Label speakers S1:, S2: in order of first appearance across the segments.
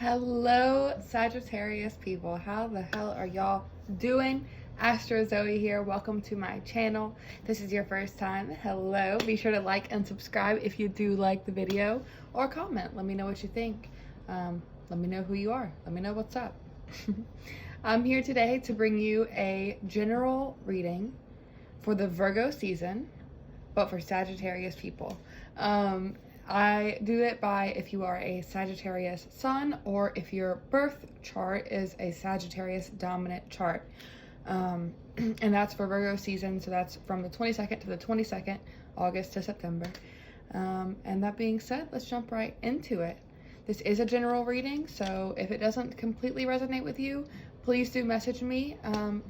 S1: Hello, Sagittarius people. How the hell are y'all doing? Astro Zoe here. Welcome to my channel. This is your first time. Hello. Be sure to like and subscribe if you do like the video, or comment. Let me know what you think. Let me know who you are. Let me know what's up. I'm here today to bring you a general reading for the Virgo season, but for Sagittarius people. I do it by if you are a Sagittarius sun or if your birth chart is a Sagittarius dominant chart. And that's for Virgo season, so that's from the 22nd to the 22nd, August to September. And that being said, let's jump right into it. This is a general reading, so if it doesn't completely resonate with you, please do message me,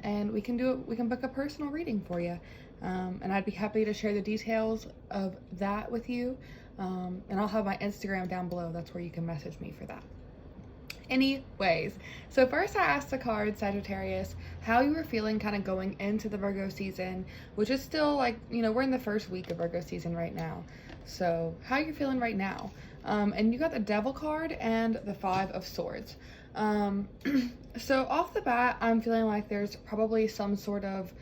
S1: and we can book a personal reading for you. And I'd be happy to share the details of that with you. And I'll have my Instagram down below. That's where you can message me for that. Anyways, so first I asked the card, Sagittarius, how you were feeling kind of going into the Virgo season, which is still like, we're in the first week of Virgo season right now. So how you feeling right now? And you got the Devil card and the Five of Swords. So off the bat, I'm feeling like there's probably some sort of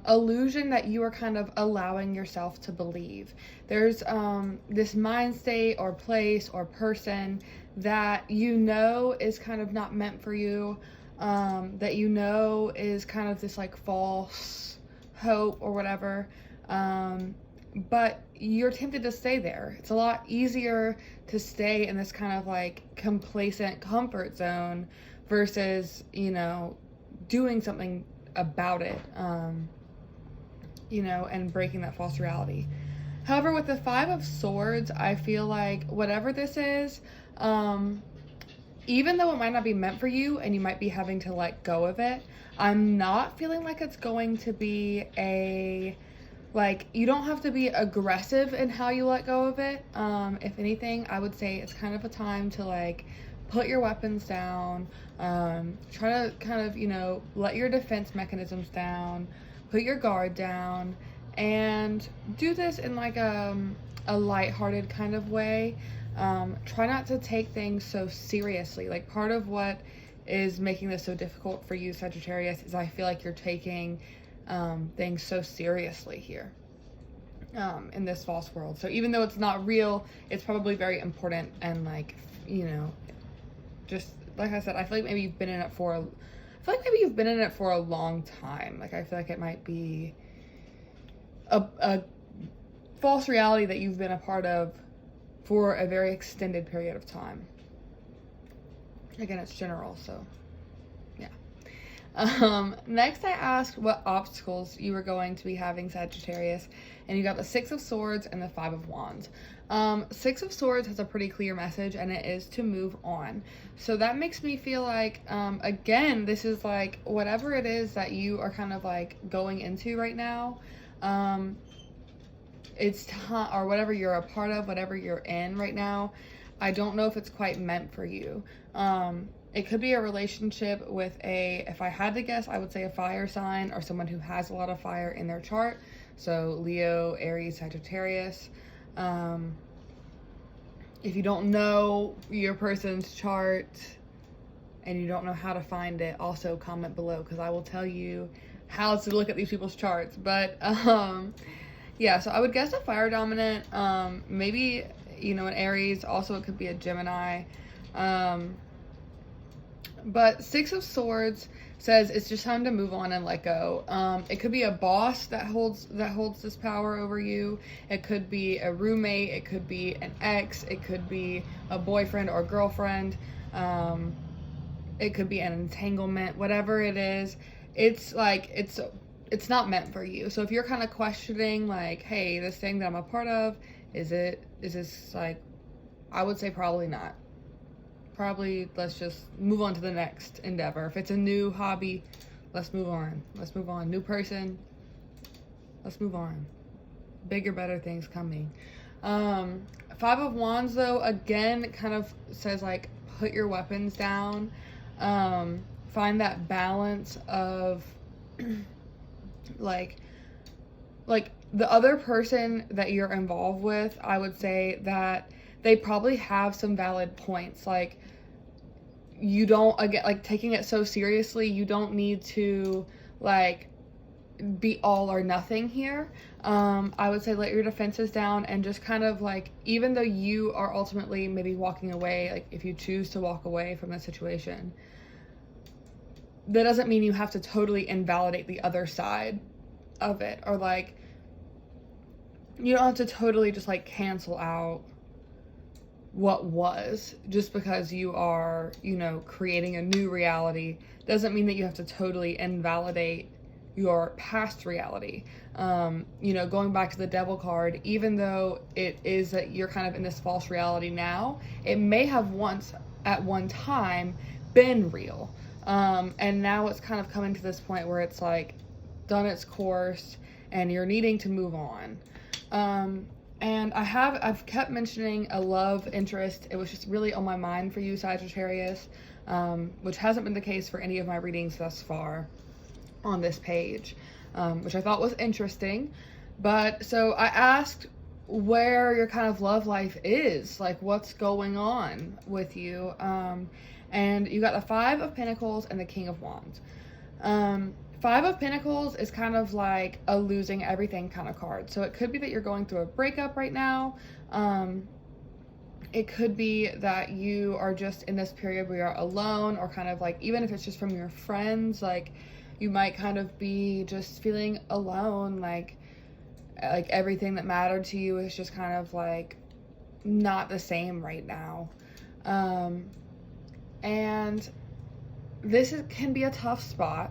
S1: illusion that you are kind of allowing yourself to believe. There's this mind state or place or person that is kind of not meant for you, that is kind of this like false hope or whatever, but you're tempted to stay there. It's a lot easier to stay in this kind of like complacent comfort zone versus doing something about it, and breaking that false reality. However, with the Five of Swords, I feel like whatever this is, even though it might not be meant for you and you might be having to let go of it, I'm not feeling like it's going to be you don't have to be aggressive in how you let go of it. If anything, I would say it's kind of a time to put your weapons down, try to kind of, let your defense mechanisms down, put your guard down, and do this in a lighthearted kind of way. Try not to take things so seriously. Part of what is making this so difficult for you, Sagittarius, is I feel like you're taking things so seriously here in this false world. So even though it's not real, it's probably very important and just like I said, I feel like maybe you've been in it for a long time. I feel like it might be a false reality that you've been a part of for a very extended period of time. Again, it's general, so yeah. Next I asked what obstacles you were going to be having, Sagittarius, and you got the Six of Swords and the Five of Wands. Six of Swords has a pretty clear message, and it is to move on. So that makes me feel like, again, this is whatever it is that you are kind of going into right now, it's time, or whatever you're a part of, whatever you're in right now, I don't know if it's quite meant for you. It could be a relationship with if I had to guess, I would say a fire sign or someone who has a lot of fire in their chart. So Leo, Aries, Sagittarius. If you don't know your person's chart and you don't know how to find it, also comment below, because I will tell you how to look at these people's charts. But yeah, so I would guess a fire dominant, maybe an Aries. Also it could be a Gemini. But Six of Swords says it's just time to move on and let go. It could be a boss that holds this power over you. It could be a roommate. It could be an ex. It could be a boyfriend or girlfriend. It could be an entanglement. Whatever it is, it's not meant for you. So if you're kind of questioning hey, this thing that I'm a part of, is this I would say probably not. Probably let's just move on to the next endeavor. If it's a new hobby, let's move on. Let's move on. New person, let's move on. Bigger, better things coming. Five of Wands, though, again, kind of says put your weapons down. Find that balance of the other person that you're involved with. I would say that they probably have some valid points. you don't, again, like, taking it so seriously, you don't need to, like, be all or nothing here. I would say let your defenses down and just kind of, like, even though you are ultimately maybe walking away, like, if you choose to walk away from the situation, that doesn't mean you have to totally invalidate the other side of it, or, like, you don't have to totally just, like, cancel out what was just because you are, you know, creating a new reality. Doesn't mean that you have to totally invalidate your past reality. You know, going back to the devil card, even though it is that you're kind of in this false reality now, it may have once at one time been real. And now it's kind of coming to this point where it's like done its course and you're needing to move on. And I've kept mentioning a love interest. It was just really on my mind for you, Sagittarius, which hasn't been the case for any of my readings thus far on this page, which I thought was interesting. But so I asked where your kind of love life is, like what's going on with you. And you got the Five of Pentacles and the King of Wands. Five of Pentacles is kind of like a losing everything kind of card. So it could be that you're going through a breakup right now. It could be that you are just in this period where you're alone, or kind of like, even if it's just from your friends, like you might kind of be just feeling alone, like everything that mattered to you is just kind of like not the same right now. And this can be a tough spot.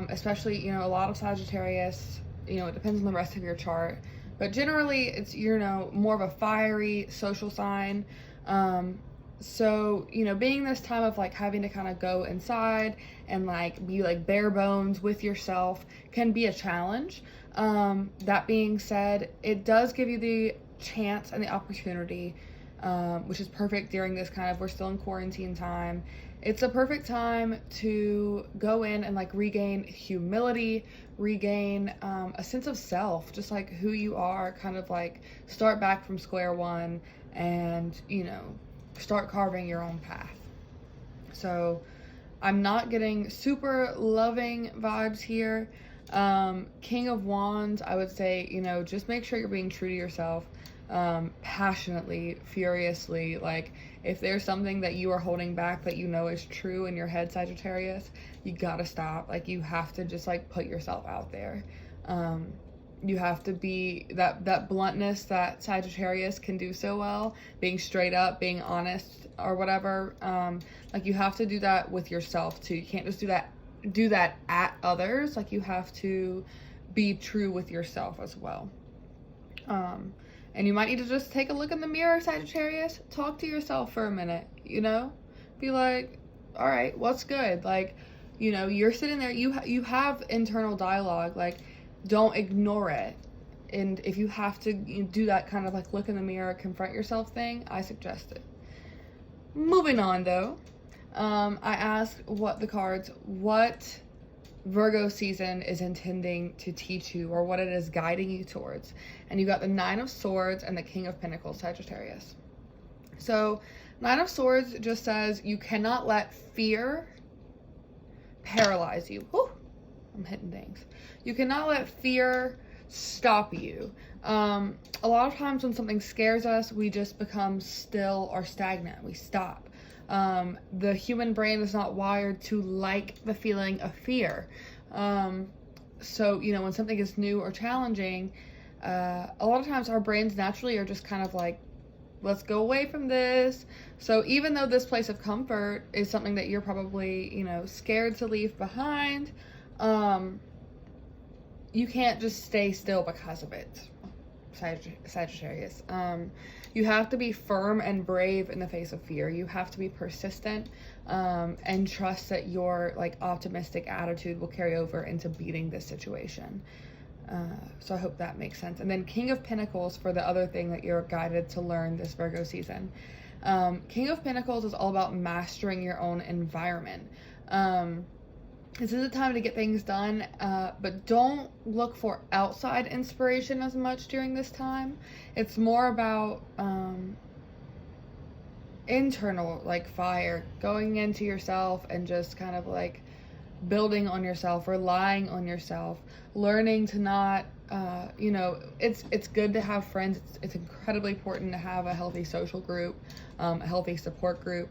S1: Especially, you know, a lot of Sagittarius, you know, it depends on the rest of your chart, but generally it's, you know, more of a fiery social sign. So, you know, being this time of like having to kind of go inside and like be like bare bones with yourself can be a challenge. That being said, it does give you the chance and the opportunity, which is perfect during this kind of, we're still in quarantine time. It's a perfect time to go in and like regain humility, regain a sense of self, just like who you are, kind of like start back from square one and, you know, start carving your own path. So I'm not getting super loving vibes here. King of Wands, I would say, you know, just make sure you're being true to yourself. Passionately, furiously, like if there's something that you are holding back that you know is true in your head, Sagittarius, you gotta stop. Like you have to just like put yourself out there. You have to be that bluntness that Sagittarius can do so well, being straight up, being honest or whatever. Like you have to do that with yourself too. You can't just do that at others. Like you have to be true with yourself as well. And you might need to just take a look in the mirror, Sagittarius. Talk to yourself for a minute, you know? Be like, all right, what's good? Like, you know, you're sitting there, you have internal dialogue, like, don't ignore it. And if you have to do that kind of like look in the mirror, confront yourself thing, I suggest it. Moving on though, I asked what Virgo season is intending to teach you, or what it is guiding you towards. And you got the Nine of Swords and the King of Pentacles, Sagittarius. So Nine of Swords just says you cannot let fear paralyze you. Whew, I'm hitting things. You cannot let fear stop you. A lot of times when something scares us, we just become still or stagnant. We stop. The human brain is not wired to like the feeling of fear. So, you know, when something is new or challenging, a lot of times our brains naturally are just kind of like, let's go away from this. So even though this place of comfort is something that you're probably, you know, scared to leave behind, you can't just stay still because of it, Sagittarius. You have to be firm and brave in the face of fear. You have to be persistent, and trust that your like optimistic attitude will carry over into beating this situation. So I hope that makes sense. And then King of Pentacles for the other thing that you're guided to learn this Virgo season. King of Pentacles is all about mastering your own environment. This is a time to get things done, but don't look for outside inspiration as much during this time. It's more about internal like fire, going into yourself and just kind of like building on yourself, relying on yourself, learning to not it's good to have friends. It's incredibly important to have a healthy social group, a healthy support group,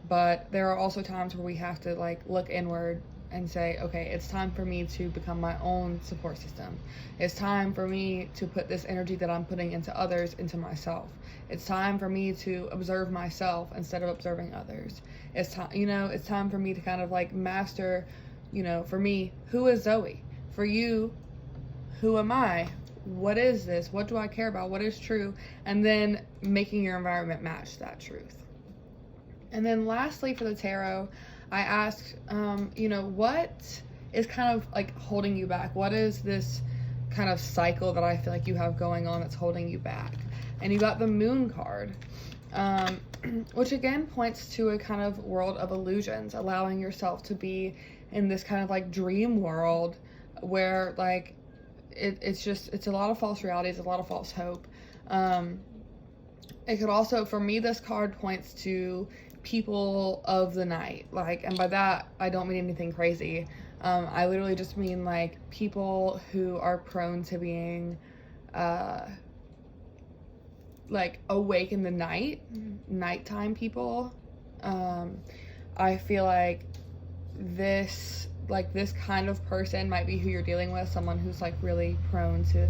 S1: but there are also times where we have to like look inward and say, okay, it's time for me to become my own support system. It's time for me to put this energy that I'm putting into others into myself. It's time for me to observe myself instead of observing others. It's time, it's time for me to kind of like master, for me, who is Zoe? For you, who am I? What is this? What do I care about? What is true? And then making your environment match that truth. And then lastly, for the tarot, I asked, what is kind of like holding you back? What is this kind of cycle that I feel like you have going on that's holding you back? And you got the Moon card, which again points to a kind of world of illusions, allowing yourself to be in this kind of like dream world where like it's a lot of false realities, a lot of false hope. It could also, for me, this card points to people of the night, like, and by that I don't mean anything crazy. I literally just mean like people who are prone to being like awake in the nighttime people. I feel like this kind of person might be who you're dealing with, someone who's like really prone to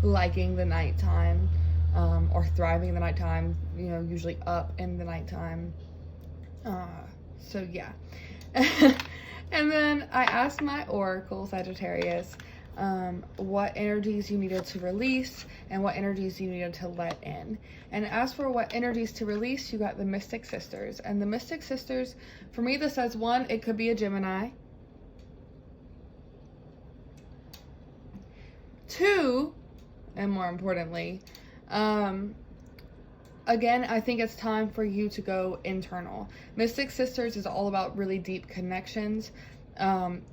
S1: liking the nighttime, or thriving in the nighttime, usually up in the nighttime. So yeah. And then I asked my oracle, Sagittarius, what energies you needed to release and what energies you needed to let in. And as for what energies to release, you got the Mystic Sisters. And the Mystic Sisters, for me, this says, one, it could be a Gemini. Two, and more importantly, again, I think it's time for you to go internal. Mystic Sisters is all about really deep connections.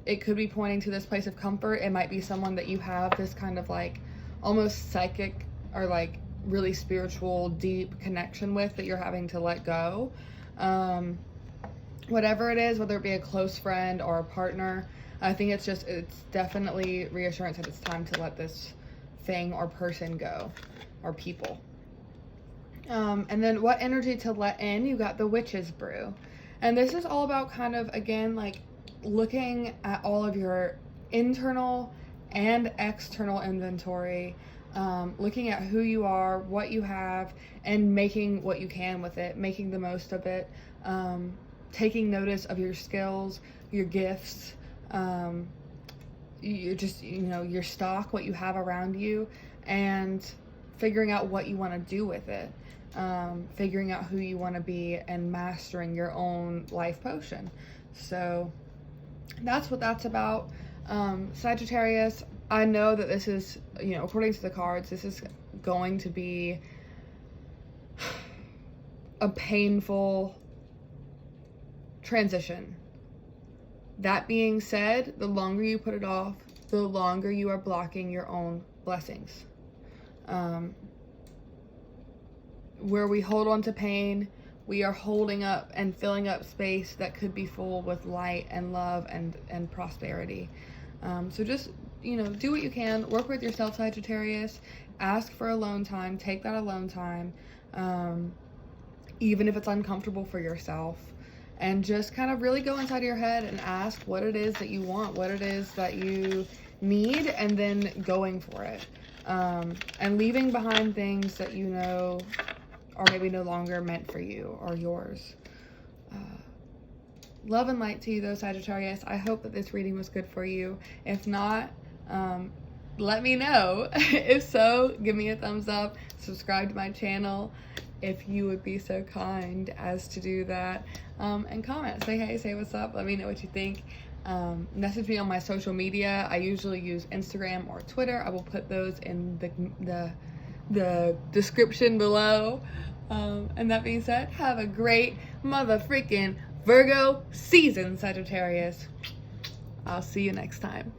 S1: It could be pointing to this place of comfort. It might be someone that you have this kind of like almost psychic or like really spiritual, deep connection with that you're having to let go. Whatever it is, whether it be a close friend or a partner, I think it's definitely reassurance that it's time to let this thing or person go, or people. And then what energy to let in, you got the Witch's Brew. And this is all about kind of, again, like looking at all of your internal and external inventory, looking at who you are, what you have, and making what you can with it, making the most of it, taking notice of your skills, your gifts, your stock, what you have around you, and figuring out what you want to do with it, figuring out who you want to be, and mastering your own life potion. So that's what that's about. Sagittarius, I know that this is, according to the cards, this is going to be a painful transition. That being said, the longer you put it off, the longer you are blocking your own blessings. Where we hold on to pain, we are holding up and filling up space that could be full with light and love and prosperity. So just, do what you can. Work with yourself, Sagittarius. Ask for alone time. Take that alone time, even if it's uncomfortable for yourself. And just kind of really go inside your head and ask what it is that you want, what it is that you need, and then going for it. And leaving behind things that are maybe no longer meant for you or yours. Love and light to you though, Sagittarius. I hope that this reading was good for you. If not, let me know. If so, give me a thumbs up, subscribe to my channel if you would be so kind as to do that, and comment, say hey, say what's up, let me know what you think. Message me on my social media. I usually use Instagram or Twitter. I will put those in the description below. And that being said, have a great mother freaking Virgo season, Sagittarius. I'll see you next time.